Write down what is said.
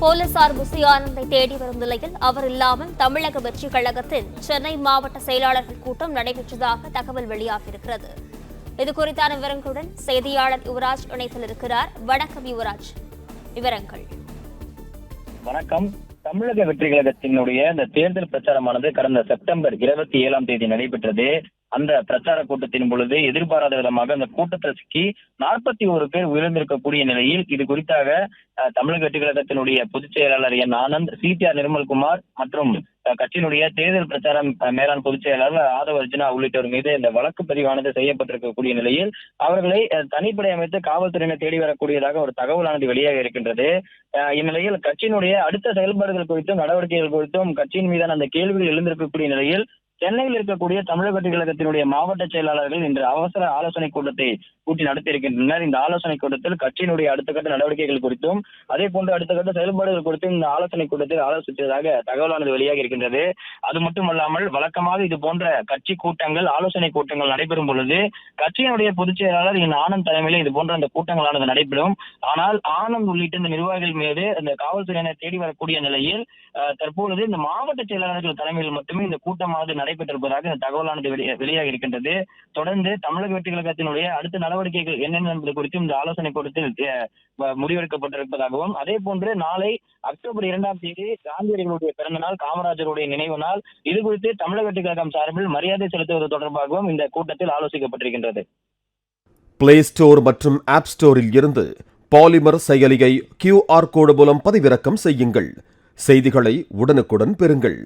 போலீசார் புசி ஆனந்தை தேடி வரும் நிலையில் அவர் இல்லாமல் தமிழக வெற்றிக் கழகத்தின் சென்னை மாவட்ட செயலாளர்கள் கூட்டம் நடைபெற்றதாக தகவல் வெளியாகியிருக்கிறது. இதுகுறித்தான விவரங்களுடன் செய்தியாளர் யுவராஜ் இணைப்பில் இருக்கிறார். வணக்கம் யுவராஜ், விவரங்கள். வணக்கம். தமிழக வெற்றி கழகத்தினுடைய இந்த தேர்தல் பிரச்சாரமானது கடந்த செப்டம்பர் 27ஆம் தேதி நடைபெற்றது. அந்த பிரச்சார கூட்டத்தின் பொழுது எதிர்பாராத விதமாக அந்த கூட்டத்தில் சிக்கி 41 பேர் உயிரிழந்திருக்கக்கூடிய நிலையில் இது குறித்தாக தமிழக வெற்றி கழகத்தினுடைய பொதுச் செயலாளர் என் ஆனந்த், சிடிஆர் நிர்மல்குமார் மற்றும் கட்சியினுடைய தேர்தல் பிரச்சாரம் மேலாண் பொதுச் செயலாளர் ஆதவ அர்ஜுனா உள்ளிட்டோர் மீது இந்த வழக்கு பதிவானது செய்யப்பட்டிருக்கக்கூடிய நிலையில் அவர்களை தனிப்படை அமைத்து காவல்துறையினர் தேடி வரக்கூடியதாக ஒரு தகவலானது வெளியாக இருக்கின்றது. இந்நிலையில் கட்சியினுடைய அடுத்த செயல்பாடுகள் குறித்தும் நடவடிக்கைகள் குறித்தும் கட்சியின் மீதான அந்த கேள்விகள் எழுந்திருக்கக்கூடிய நிலையில் சென்னையில் இருக்கக்கூடிய தமிழக வெற்றி கழகத்தினுடைய மாவட்ட செயலாளர்கள் இன்று அவசர ஆலோசனை கூட்டத்தை கூட்டி நடத்தியிருக்கின்றனர். இந்த ஆலோசனை கூட்டத்தில் கட்சியினுடைய அடுத்த கட்ட நடவடிக்கைகள் குறித்தும் அதே போன்று அடுத்த கட்ட செயல்பாடுகள் குறித்தும் இந்த ஆலோசனை கூட்டத்தில் ஆலோசித்ததாக தகவலானது வெளியாக இருக்கின்றது. அது மட்டுமல்லாமல் வழக்கமாக இது போன்ற கட்சி கூட்டங்கள், ஆலோசனை கூட்டங்கள் நடைபெறும் பொழுது கட்சியினுடைய பொதுச் செயலாளர் என் ஆனந்த் தலைமையில் இது போன்ற அந்த கூட்டங்களானது நடைபெறும். ஆனால் ஆனந்த் உள்ளிட்ட இந்த நிர்வாகிகள் மீது இந்த காவல்துறையினர் தேடி வரக்கூடிய நிலையில் தற்பொழுது இந்த மாவட்ட செயலாளர்கள் தலைமையில் மட்டுமே இந்த கூட்டமானது நடைபெற்றிருப்பதாக இந்த தகவலானது வெளியாக இருக்கின்றது. தொடர்ந்து தமிழக வெற்றி கழகத்தினுடைய அடுத்த நடவடிக்கைகள் என்னென்ன என்பது குறித்தும் இந்த ஆலோசனை கூட்டத்தில் முடிவெடுக்கப்பட்டிருப்பதாகவும், அதே போன்று நாளை அக்டோபர் 2ஆம் தேதி காந்தியடிகளுடைய பிறந்த நாள், காமராஜருடைய நினைவு நாள், இது குறித்து தமிழக வெற்றி கழகம் சார்பில் மரியாதை செலுத்துவது தொடர்பாகவும் இந்த கூட்டத்தில் ஆலோசிக்கப்பட்டிருக்கின்றது. பிளே ஸ்டோர் மற்றும் ஆப் ஸ்டோரில் இருந்து பாலிமர் செயலியை QR கோடு மூலம் பதிவிறக்கம் செய்யுங்கள். செய்திகளை உடனுக்குடன் பெறுங்கள்.